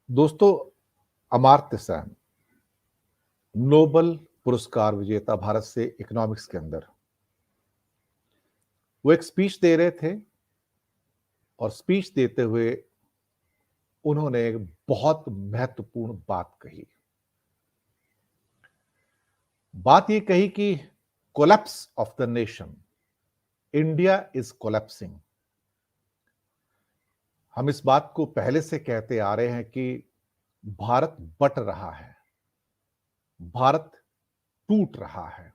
दोस्तों, अमर्त्य सेन नोबेल पुरस्कार विजेता भारत से इकोनॉमिक्स के अंदर वो एक स्पीच दे रहे थे और स्पीच देते हुए उन्होंने एक बहुत महत्वपूर्ण बात कही। बात ये कही कि collapse of the nation, India is collapsing. हम इस बात को पहले से कहते आ रहे हैं कि भारत बट रहा है, भारत टूट रहा है,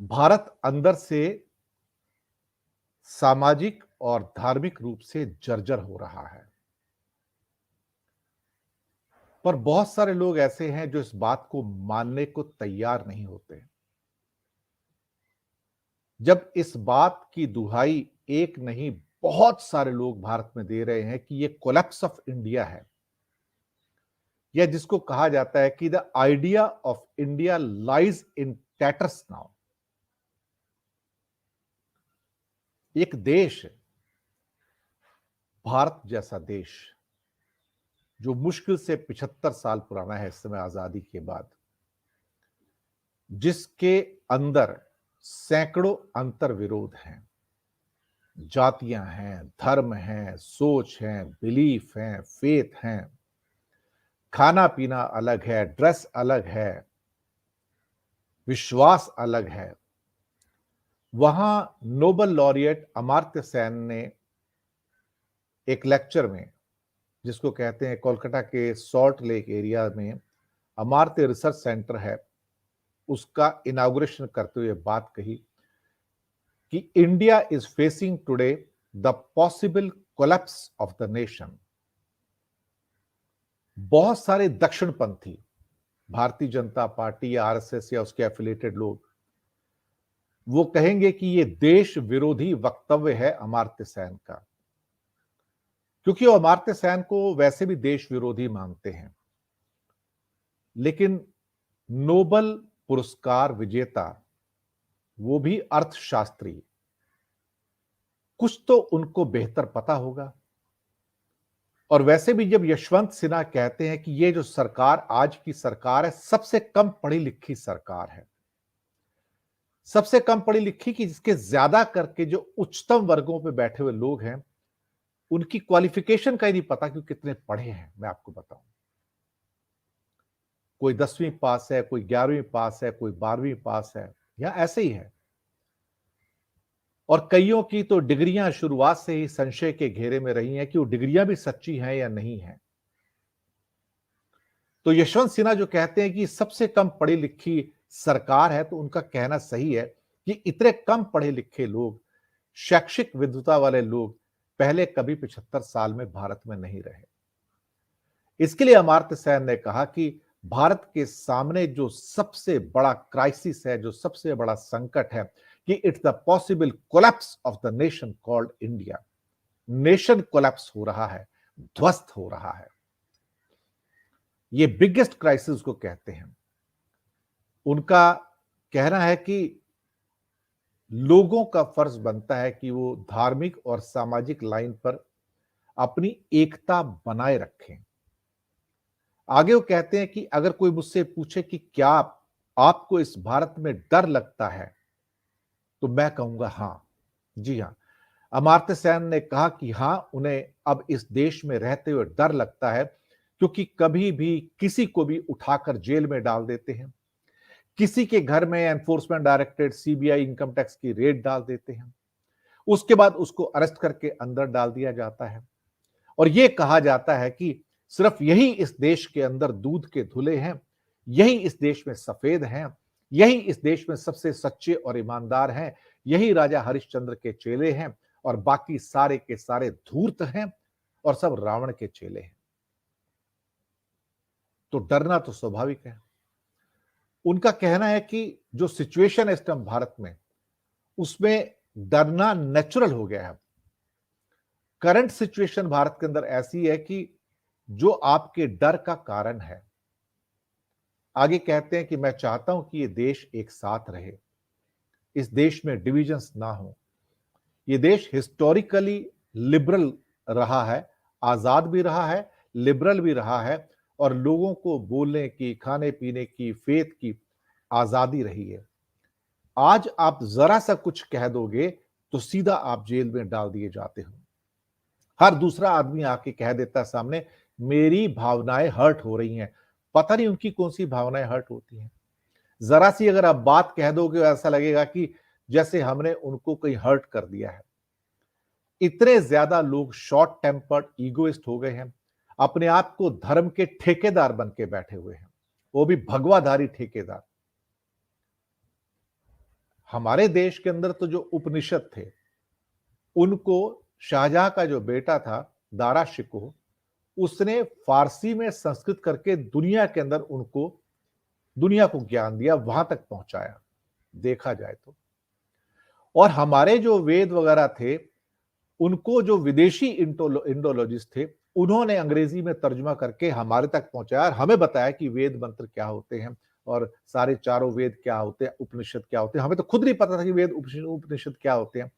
भारत अंदर से सामाजिक और धार्मिक रूप से जर्जर हो रहा है। पर बहुत सारे लोग ऐसे हैं जो इस बात को मानने को तैयार नहीं होते। जब इस बात की दुहाई एक नहीं बहुत सारे लोग भारत में दे रहे हैं कि ये कोलैप्स ऑफ इंडिया है, या जिसको कहा जाता है कि the idea of India lies in tatters now. एक देश, भारत जैसा देश, जो मुश्किल से 75 साल पुराना है इस समय आजादी के बाद, जिसके अंदर सैकड़ों अंतर विरोध हैं, जातियां हैं, धर्म हैं, सोच हैं, बिलीफ हैं, फेथ हैं, खाना पीना अलग है, ड्रेस अलग है, विश्वास अलग है। वहां नोबेल लॉरिएट अमर्त्य सेन ने एक लेक्चर में, जिसको कहते हैं कोलकाता के सॉल्ट लेक एरिया में अमर्त्य रिसर्च सेंटर है, उसका इनॉग्रेशन करते हुए बात कही कि India is facing today the possible collapse of the nation. बहुत सारे दक्षिणपंथी, भारतीय जनता पार्टी या आरएसएस या उसके एफिलिएटेड लोग, वो कहेंगे कि ये देश विरोधी वक्तव्य है अमर्त्य सेन का, क्योंकि वो अमर्त्य सेन को वैसे भी देश विरोधी मानते हैं। लेकिन नोबेल पुरस्कार विजेता, वो भी अर्थशास्त्री, कुछ तो उनको बेहतर पता होगा। और वैसे भी जब यशवंत सिन्हा कहते हैं कि ये जो सरकार आज की सरकार है, सबसे कम पढ़ी लिखी सरकार है, सबसे कम पढ़ी लिखी, कि जिसके ज्यादा करके जो उच्चतम वर्गों पे बैठे हुए लोग हैं, उनकी क्वालिफिकेशन का ही नहीं पता कि कितने पढ़े हैं। मैं आपको बताऊं, कोई 10वीं पास है, कोई 11वीं पास है, कोई 12वीं पास है, या ऐसे ही है। और कईयों की तो डिग्रियां शुरुआत से ही संशय के घेरे में रही हैं कि वो डिग्रियां भी सच्ची हैं या नहीं हैं। तो यशवंत सिन्हा जो कहते हैं कि सबसे कम पढ़ी लिखी सरकार है, तो उनका कहना सही है कि इतने कम पढ़े लिखे लोग, शैक्षिक विद्वता वाले लोग पहले कभी 75 साल में भारत में नहीं रहे। इसके लिए अमर्त्य सेन ने कहा कि भारत के सामने जो सबसे बड़ा क्राइसिस है, जो सबसे बड़ा संकट है, कि it's the possible collapse of the nation called India. Nation collapse हो रहा है, ध्वस्त हो रहा है। ये बिगेस्ट क्राइसिस को कहते हैं। उनका कहना है कि लोगों का फर्ज बनता है कि वो धार्मिक और सामाजिक लाइन पर अपनी एकता बनाए रखें। आगे वो कहते हैं कि अगर कोई मुझसे पूछे कि क्या आपको इस भारत में डर लगता है, तो मैं कहूंगा हां, जी हां। अमर्त्य सेन ने कहा कि हां, उन्हें अब इस देश में रहते हुए डर लगता है, क्योंकि कभी भी किसी को भी उठाकर जेल में डाल देते हैं, किसी के घर में enforcement directorate, CBI, income tax की रेड डाल देते हैं, उसके बाद उसको अरेस्ट करके अंदर डाल दिया जाता है। और यह कहा जाता है कि सिर्फ यही इस देश के अंदर दूध के धुले हैं, यही इस देश में सफेद हैं, यही इस देश में सबसे सच्चे और ईमानदार हैं, यही राजा हरिश्चंद्र के चेले हैं, और बाकी सारे के सारे धूर्त हैं और सब रावण के चेले हैं। तो डरना तो स्वाभाविक है। उनका कहना है कि जो सिचुएशन है इस टाइम भारत में, उसमें डरना नेचुरल हो गया है। करंट सिचुएशन भारत के अंदर ऐसी है कि जो आपके डर का कारण है। आगे कहते हैं कि मैं चाहता हूं कि ये देश एक साथ रहे, इस देश में डिविजन्स ना हो। ये देश हिस्टोरिकली लिबरल रहा है, आजाद भी रहा है, लिबरल भी रहा है और लोगों को बोलने की, खाने पीने की, फेथ की आजादी रही है। आज आप जरा सा कुछ कह दोगे तो सीधा आप जेल में डाल दिए जाते हो। हर दूसरा आदमी आके कह देता है सामने, मेरी भावनाएं हर्ट हो रही हैं। पता नहीं उनकी कौन सी भावनाएं हर्ट होती हैं। जरा सी अगर आप बात कह दोगे, ऐसा लगेगा कि जैसे हमने उनको कहीं हर्ट कर दिया है। इतने ज्यादा लोग शॉर्ट टेम्पर्ड ईगोइस्ट हो गए हैं, अपने आप को धर्म के ठेकेदार बन के बैठे हुए हैं, वो भी भगवाधारी ठेकेदार। हमारे देश के अंदर तो जो उपनिषद थे, उनको शाहजहां का जो बेटा था दारा शिकोह, उसने फारसी में संस्कृत करके दुनिया के अंदर उनको, दुनिया को ज्ञान दिया, वहां तक पहुंचाया देखा जाए तो। और हमारे जो वेद वगैरह थे, उनको जो विदेशी इंडोलॉजिस्ट थे, उन्होंने अंग्रेजी में तर्जुमा करके हमारे तक पहुंचाया और हमें बताया कि वेद मंत्र क्या होते हैं और सारे चारों वेद क्या होते हैं, उपनिषद क्या होते हैं। हमें तो खुद नहीं पता था कि वेद उपनिषद क्या होते हैं।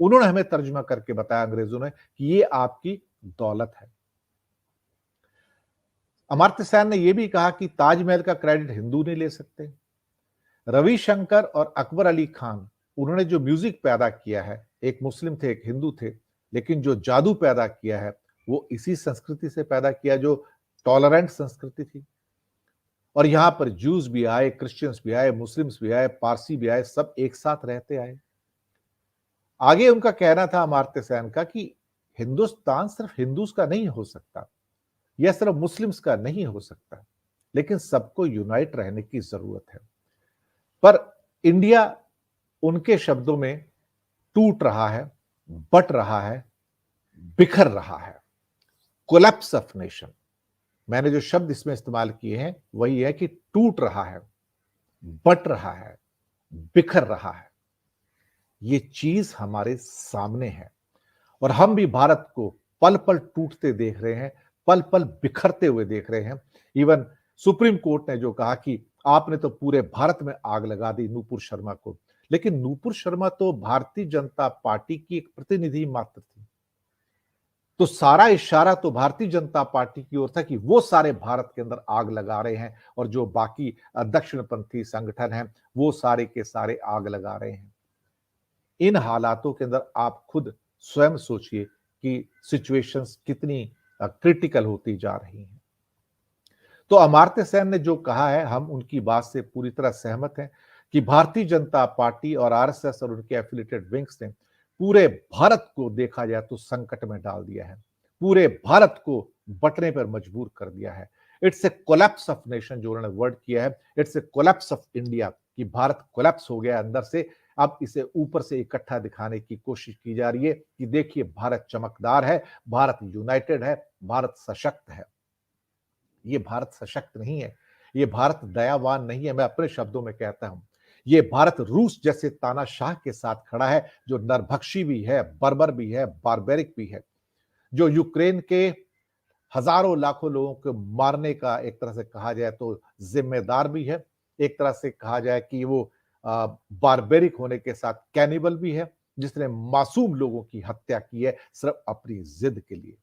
उन्होंने हमें तर्जुमा करके बताया अंग्रेजों ने कि ये आपकी दौलत है। अमर्त्य सेन ने यह भी कहा कि ताजमहल का क्रेडिट हिंदू नहीं ले सकते। रविशंकर और अकबर अली खान, उन्होंने जो म्यूजिक पैदा किया है, एक मुस्लिम थे एक हिंदू थे, लेकिन जो जादू पैदा किया है वो इसी संस्कृति से पैदा किया जो टॉलरेंट संस्कृति थी। और यहां पर जूस भी आए, क्रिश्चियंस भी आए, मुस्लिम्स भी आए, पारसी भी आए, सब एक साथ रहते आए। आगे उनका कहना था अमर्त्य सेन का कि हिंदुस्तान सिर्फ हिंदूज का नहीं हो सकता, यह सिर्फ मुस्लिम्स का नहीं हो सकता, लेकिन सबको यूनाइट रहने की जरूरत है। पर इंडिया उनके शब्दों में टूट रहा है, बट रहा है, बिखर रहा है। कोलैप्स ऑफ नेशन, मैंने जो शब्द इसमें इस्तेमाल किए हैं वही है कि टूट रहा है, बट रहा है, बिखर रहा है। ये चीज हमारे सामने है और हम भी भारत को पल पल टूटते देख रहे हैं, पल पल बिखरते हुए देख रहे हैं। इवन सुप्रीम कोर्ट ने जो कहा कि आपने तो पूरे भारत में आग लगा दी नूपुर शर्मा को, लेकिन नूपुर शर्मा तो भारतीय जनता पार्टी की एक प्रतिनिधि मात्र थी। तो सारा इशारा तो भारतीय जनता पार्टी की ओर था कि वो सारे भारत के अंदर आग लगा रहे हैं और जो बाकी दक्षिणपंथी संगठन हैं वो सारे के सारे आग लगा रहे हैं। इन हालातों के अंदर आप खुद स्वयं सोचिए कि सिचुएशंस कितनी क्रिटिकल होती जा रही हैं। तो अमर्त्य सेन ने जो कहा है, हम उनकी बात से पूरी तरह सहमत हैं कि भारतीय जनता पार्टी और आरएसएस और उनके एफिलिएटेड विंग्स ने पूरे भारत को देखा जाए तो संकट में डाल दिया है, पूरे भारत को बंटने पर मजबूर कर दिया है। It's a collapse of nation जो उन्होंने वर्ड किया है, it's a collapse of India कि भारत कोलैप्स हो गया अंदर से। अब इसे ऊपर से इकट्ठा दिखाने की कोशिश की जा रही है कि देखिए भारत चमकदार है, भारत यूनाइटेड है, भारत सशक्त है। ये भारत सशक्त नहीं है, ये भारत दयावान नहीं है। मैं अपने शब्दों में कहता हूं, ये भारत रूस जैसे तानाशाह के साथ खड़ा है जो नरभक्षी भी है, बर्बर भी है, बारबेरिक भी है, जो यूक्रेन के हजारों लाखों लोगों को मारने का एक तरह से कहा जाए तो जिम्मेदार भी है, एक तरह से कहा जाए कि वो बारबेरिक होने के साथ कैनिबल भी है, जिसने मासूम लोगों की हत्या की है सिर्फ अपनी जिद के लिए।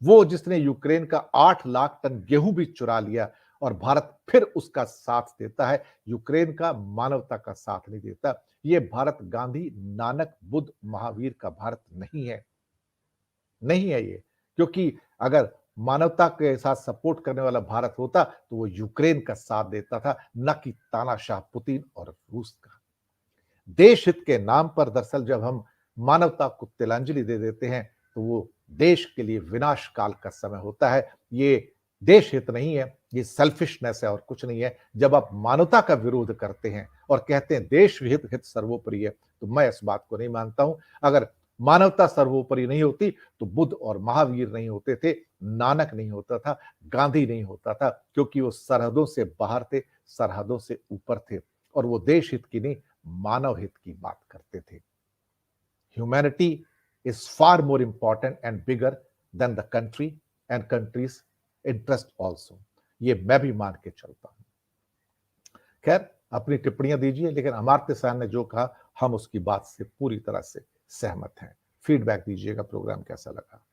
वो जिसने यूक्रेन का 8 लाख टन गेहूं भी चुरा लिया और भारत फिर उसका साथ देता है, यूक्रेन का मानवता का साथ नहीं देता। ये भारत गांधी, नानक, बुद्ध, महावीर का भारत नहीं है, नहीं है ये। क्योंकि अगर मानवता के साथ सपोर्ट करने वाला भारत होता तो वो यूक्रेन का साथ देता था, न कि तानाशाह पुतिन और रूस का। देश हित के नाम पर दरअसल जब हम मानवता को तिलांजलि दे देते हैं तो वो देश के लिए विनाश काल का समय होता है। ये देश हित नहीं है, ये सेल्फिशनेस है और कुछ नहीं है। जब आप मानवता का विरोध करते हैं और कहते हैं देश हित हित सर्वोपरि है, तो मैं इस बात को नहीं मानता हूं। अगर मानवता सर्वोपरि नहीं होती तो बुद्ध और महावीर नहीं होते थे, नानक नहीं होता था, गांधी नहीं होता था, क्योंकि वो सरहदों से बाहर थे, सरहदों से ऊपर थे और वो देश हित की नहीं, मानव हित की बात करते थे। Humanity is far more important and bigger than the country and country's interest also। ये मैं भी मान के चलता हूं। खैर, अपनी टिप्पणियां दीजिए, लेकिन अमर्त्य सेन ने जो कहा हम उसकी बात से पूरी तरह से सहमत हैं। फीडबैक दीजिएगा, प्रोग्राम कैसा लगा।